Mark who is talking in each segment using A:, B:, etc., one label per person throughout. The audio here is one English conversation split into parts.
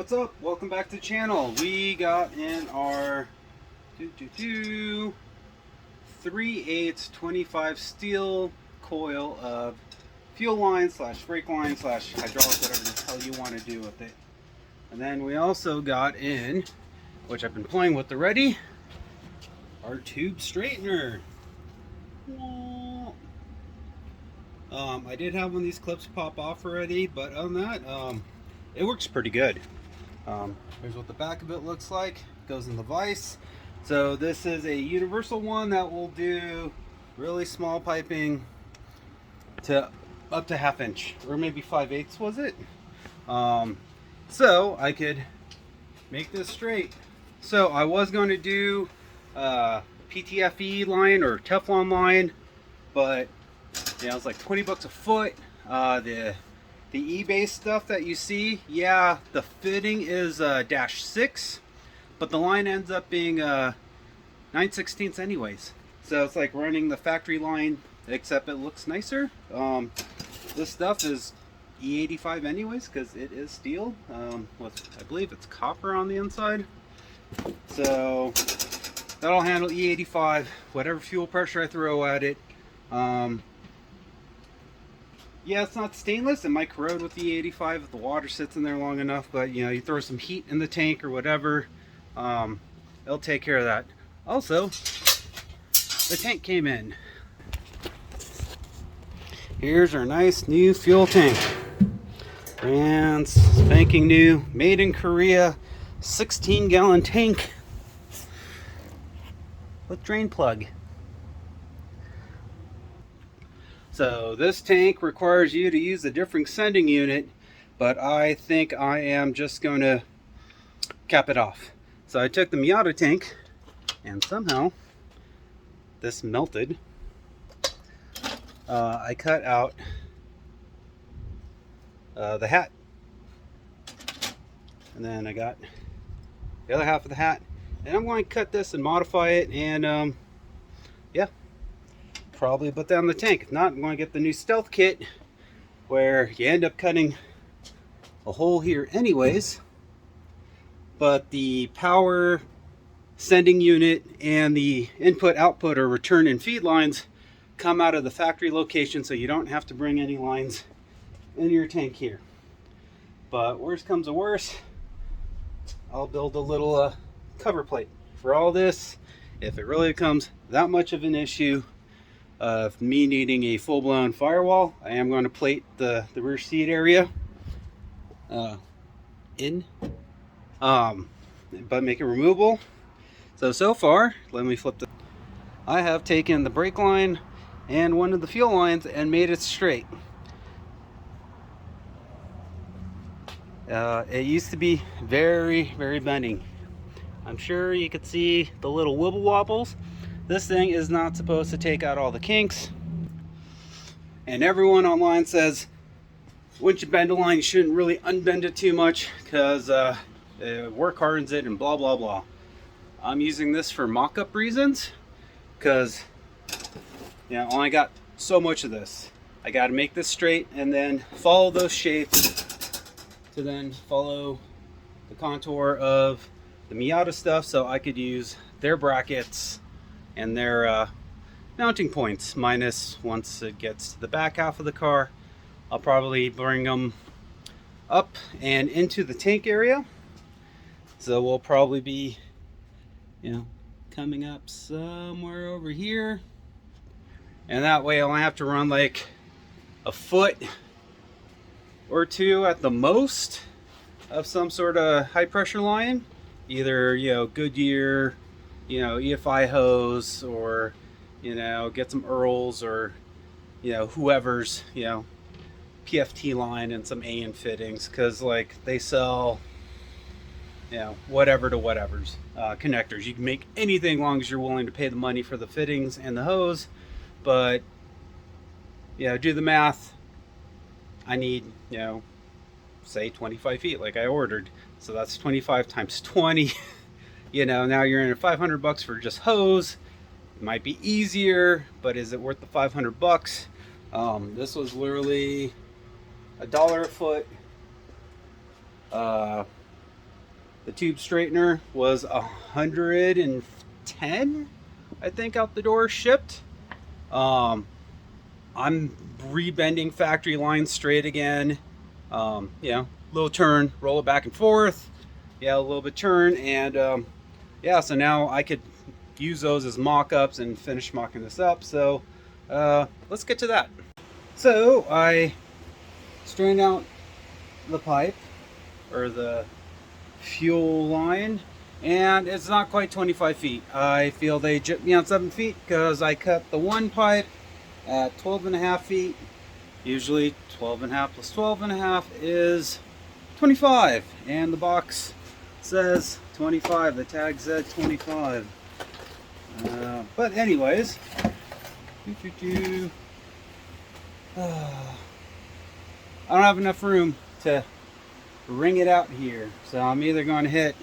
A: What's up? Welcome back to the channel. We got in our 3/8 25 steel coil of fuel line slash brake line slash hydraulic, whatever the hell you want to do with it. And then we also got in, which I've been playing with already, our tube straightener. I did have one of these clips pop off already, but other than that, it works pretty good. Here's what the back of it looks like. It goes in the vise. So this is a universal one that will do really small piping to up to 1/2 inch, or maybe 5/8 was it? So I could make this straight. So I was going to do PTFE line or Teflon line, but yeah, it's like 20 bucks a foot. The eBay stuff that you see, yeah, the fitting is -6, but the line ends up being 9/16 anyways. So it's like running the factory line, except it looks nicer. This stuff is E85 anyways, because it is steel with, I believe it's copper on the inside. So that'll handle E85, whatever fuel pressure I throw at it. Yeah, it's not stainless. It might corrode with the E85 if the water sits in there long enough, but you know, you throw some heat in the tank or whatever, it'll take care of that. Also, the tank came in. Here's our nice new fuel tank. Brand spanking new, made in Korea, 16-gallon tank with drain plug. So this tank requires you to use a different sending unit, but I think I am just going to cap it off. So I took the Miata tank and somehow this melted. I cut out the hat, and then I got the other half of the hat, and I'm going to cut this and modify it, and yeah, probably put that on the tank. If not, I'm going to get the new stealth kit where you end up cutting a hole here anyways, but the power sending unit and the input output or return and feed lines come out of the factory location, so you don't have to bring any lines in your tank here. But worst comes to worst, I'll build a little cover plate for all this if it really becomes that much of an issue of me needing a full-blown firewall. I am going to plate the rear seat area but make it removable. So far, let me flip I have taken the brake line and one of the fuel lines and made it straight. It used to be very bending. I'm sure you could see the little wibble wobbles. This thing is not supposed to take out all the kinks, and everyone online says once you bend a line, you shouldn't really unbend it too much because work hardens it and blah blah blah. I'm using this for mock-up reasons because, you know, I only got so much of this. I got to make this straight and then follow those shapes to then follow the contour of the Miata stuff, so I could use their brackets and their mounting points, minus once it gets to the back half of the car. I'll probably bring them up and into the tank area, so we'll probably be, you know, coming up somewhere over here, and that way I'll only have to run like a foot or two at the most of some sort of high pressure line, either, you know, Goodyear, you know, EFI hose, or, you know, get some Earls, or, you know, whoever's, you know, PFT line and some AN fittings, because like they sell, you know, whatever to whatever's connectors. You can make anything as long as you're willing to pay the money for the fittings and the hose. But you know, do the math. I need, you know, say 25 feet like I ordered, so that's 25 times 20. You know, now you're in at 500 bucks for just hose. It might be easier, but is it worth the 500 bucks? This was literally $1 a foot. The tube straightener was 110, I think, out the door shipped. I'm rebending factory lines straight again. Little turn, roll it back and forth. Yeah, a little bit turn, and yeah, so now I could use those as mock-ups and finish mocking this up. So let's get to that. So I strained out the pipe, or the fuel line, and it's not quite 25 feet. I feel they jipped me on 7 feet because I cut the one pipe at 12.5 feet. Usually 12.5 plus 12.5 is 25, and the box says 25. The tag said 25. But anyways, I don't have enough room to ring it out here, so I'm either going to hit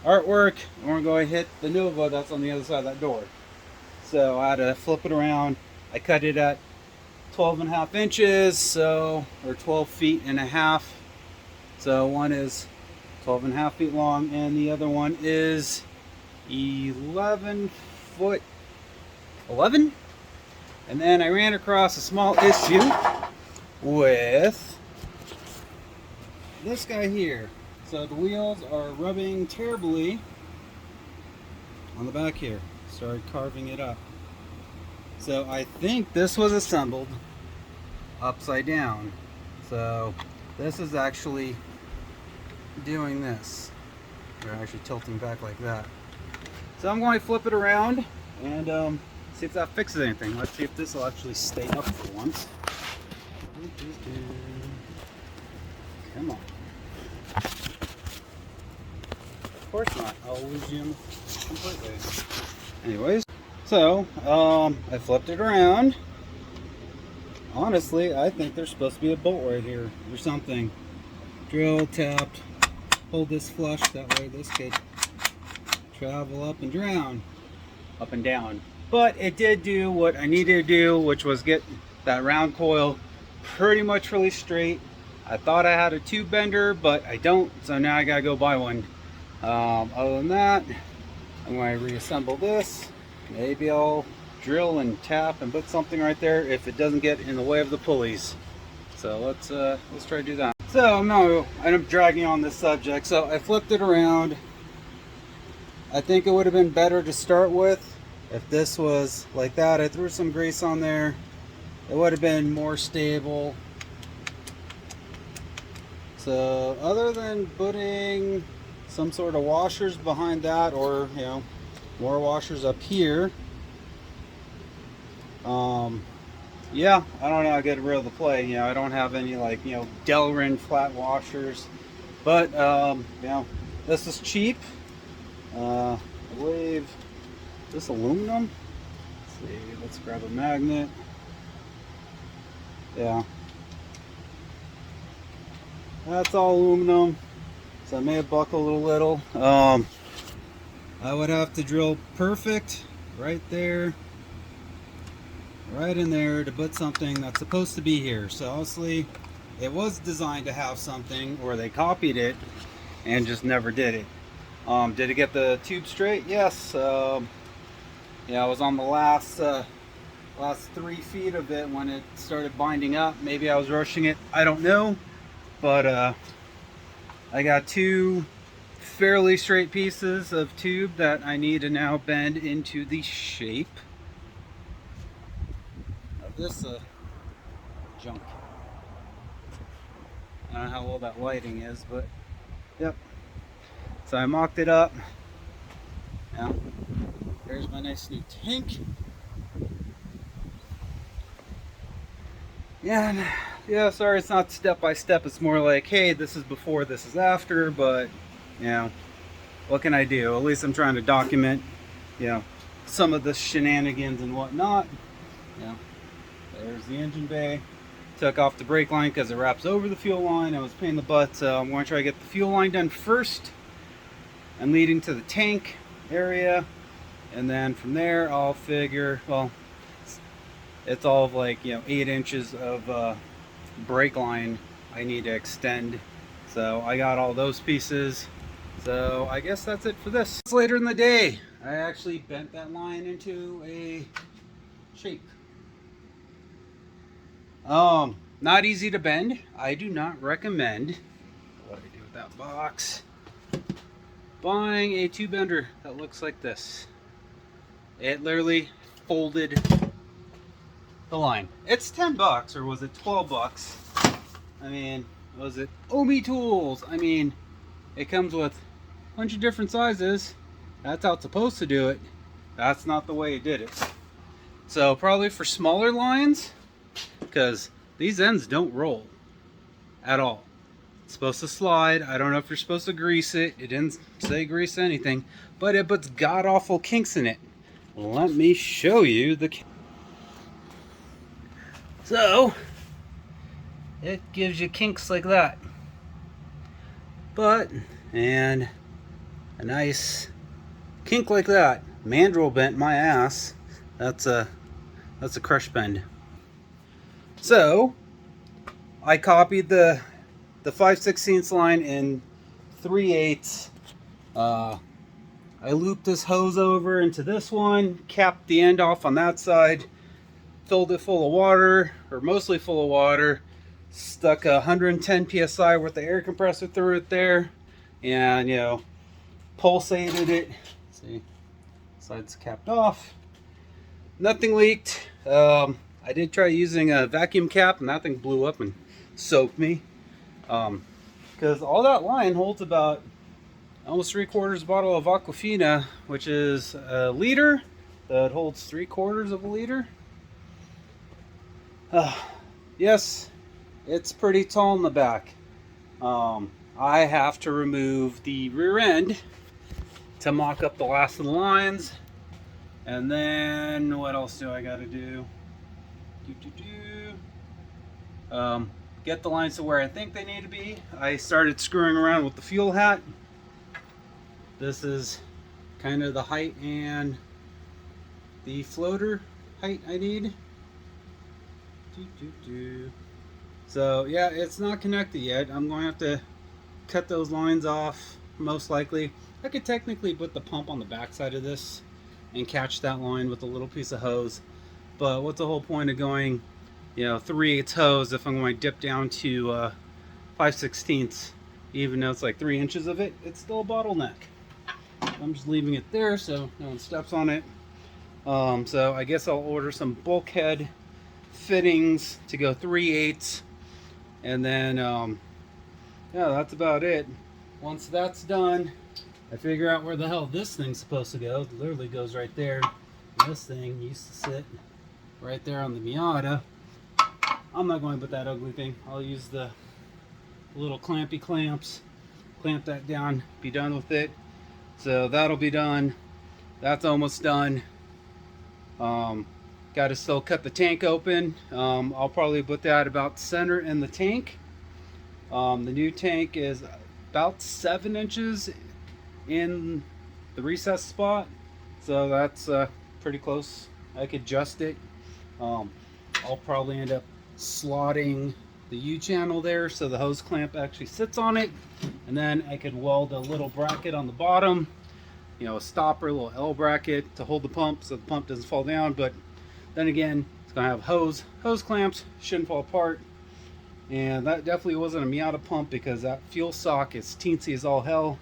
A: artwork or I'm going to hit the Nova that's on the other side of that door. So I had to flip it around. I cut it at 12.5 inches, so, or 12 feet and a half. So one is 12.5 feet long, and the other one is 11 foot 11. And then I ran across a small issue with this guy here. So the wheels are rubbing terribly on the back here. Started carving it up. So I think this was assembled upside down. So this is actually doing this. They're actually tilting back like that. So I'm going to flip it around and see if that fixes anything. Let's see if this will actually stay up for once. Come on. Of course not. I'll lose you completely. Anyways, so I flipped it around. Honestly, I think there's supposed to be a bolt right here or something. Drill, tapped, hold this flush, that way this could travel up and down. But it did do what I needed to do, which was get that round coil pretty much really straight. I thought I had a tube bender, but I don't, so now I gotta go buy one. Other than that, I'm going to reassemble this. Maybe I'll drill and tap and put something right there if it doesn't get in the way of the pulleys. So let's try to do that. So no, I'm dragging on this subject. So I flipped it around. I think it would have been better to start with if this was like that. I threw some grease on there. It would have been more stable. So other than putting some sort of washers behind that, or more washers up here, yeah, I don't know how to get rid of the play. I don't have any like Delrin flat washers, but this is cheap. I believe this aluminum. Let's see, let's grab a magnet. Yeah, that's all aluminum, so I may have buckled a little. I would have to drill perfect right there, right in there, to put something that's supposed to be here. So obviously it was designed to have something, or they copied it and just never did it. Did it get the tube straight? Yes. Yeah, I was on the last 3 feet of it when it started binding up. Maybe I was rushing it, I don't know, but I got 2 fairly straight pieces of tube that I need to now bend into the shape of this junk. I don't know how well that lighting is, but yep. So I mocked it up. Now, there's my nice new tank. And yeah, sorry it's not step by step. It's more like, hey, this is before, this is after, but what can I do? At least I'm trying to document, some of the shenanigans and whatnot. There's the engine bay. Took off the brake line because it wraps over the fuel line. I was a pain in the butt, so I'm going to try to get the fuel line done first and leading to the tank area, and then from there I'll figure, well, it's all of like 8 inches of brake line I need to extend. So I got all those pieces. So I guess that's it for this. Later in the day, I actually bent that line into a shape. Not easy to bend. I do not recommend, what do I do with that box, buying a tube bender that looks like this. It literally folded the line. It's 10 bucks, or was it 12 bucks? I mean, was it Omi Tools? I mean, it comes with a bunch of different sizes. That's how it's supposed to do it. That's not the way it did it. So probably for smaller lines, because these ends don't roll at all. It's supposed to slide. I don't know if you're supposed to grease it. It didn't say grease anything, but it puts god-awful kinks in it. Let me show you the. So it gives you kinks like that, but and a nice kink like that. Mandrel bent my ass. That's a crush bend. So I copied the 5/16 line in 3/8. I looped this hose over into this one, capped the end off on that side, filled it full of water, or mostly full of water, stuck 110 psi worth of air compressor through it there, and pulsated it. See, side's capped off. Nothing leaked. I did try using a vacuum cap, and that thing blew up and soaked me. Because all that line holds about almost 3/4 bottle of Aquafina, which is a liter that holds 3/4 of a liter. Yes, it's pretty tall in the back. I have to remove the rear end to mock up the last of the lines. And then what else do I got to do? Get the lines to where I think they need to be. I started screwing around with the fuel hat. This is kind of the height and the floater height I need. So yeah, it's not connected yet. I'm going to have to cut those lines off, most likely. I could technically put the pump on the back side of this and catch that line with a little piece of hose, but what's the whole point of going 3/8 hose if I'm going to dip down to 5/16, even though it's like 3 inches of it? It's still a bottleneck. I'm just leaving it there so no one steps on it. So I guess I'll order some bulkhead fittings to go 3/8, and then yeah, that's about it. Once that's done, I figure out where the hell this thing's supposed to go. It literally goes right there. This thing used to sit right there on the Miata. I'm not going to put that ugly thing. I'll use the little clampy clamps, clamp that down, be done with it. So that'll be done. That's almost done. Got to still cut the tank open. I'll probably put that about center in the tank. The new tank is about 7 inches in the recess spot, so that's pretty close. I could adjust it. I'll probably end up slotting the U-channel there so the hose clamp actually sits on it, and then I could weld a little bracket on the bottom, a stopper, a little L bracket to hold the pump so the pump doesn't fall down. But then again, it's gonna have hose clamps, shouldn't fall apart. And that definitely wasn't a Miata pump because that fuel sock is teensy as all hell.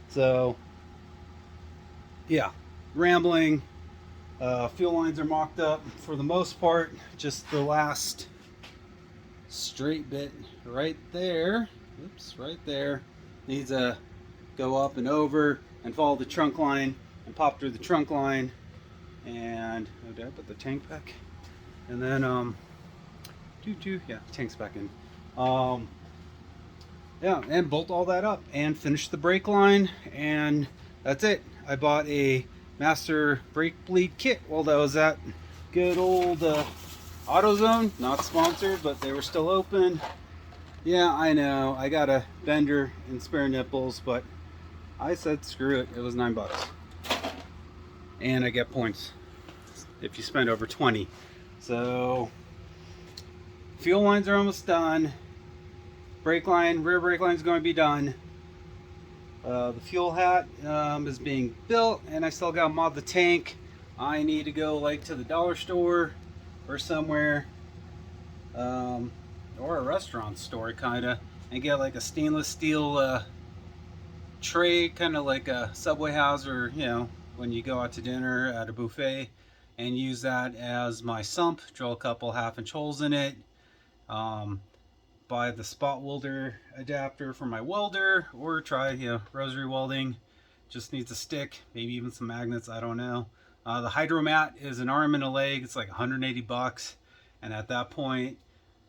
A: So yeah, rambling. Fuel lines are mocked up for the most part. Just the last straight bit right there, oops, right there, needs to go up and over and follow the trunk line and pop through the trunk line. And did I put the tank back? And then yeah, tank's back in. Yeah, and bolt all that up and finish the brake line, and that's it. I bought a master brake bleed kit while that was at good old AutoZone. Not sponsored, but they were still open. Yeah, I know, I got a bender and spare nipples, but I said screw it. It was $9, and I get points if you spend over 20. So fuel lines are almost done. Brake line, rear brake line is going to be done. The fuel hat is being built, and I still got to mod the tank. I need to go like to the dollar store or somewhere, or a restaurant store kind of, and get like a stainless steel tray, kind of like a Subway house, or when you go out to dinner at a buffet, and use that as my sump. Drill a couple 1/2 inch holes in it. Buy the spot welder adapter for my welder, or try rosary welding. Just needs a stick, maybe even some magnets, I don't know. The hydromat is an arm and a leg. It's like 180 bucks, and at that point,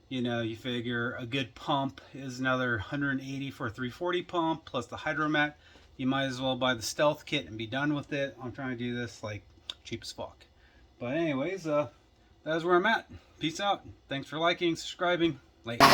A: you figure a good pump is another 180 for a 340 pump plus the hydromat. You might as well buy the stealth kit and be done with it. I'm trying to do this like cheap as fuck. But anyways, that's where I'm at. Peace out. Thanks for liking, subscribing. Later.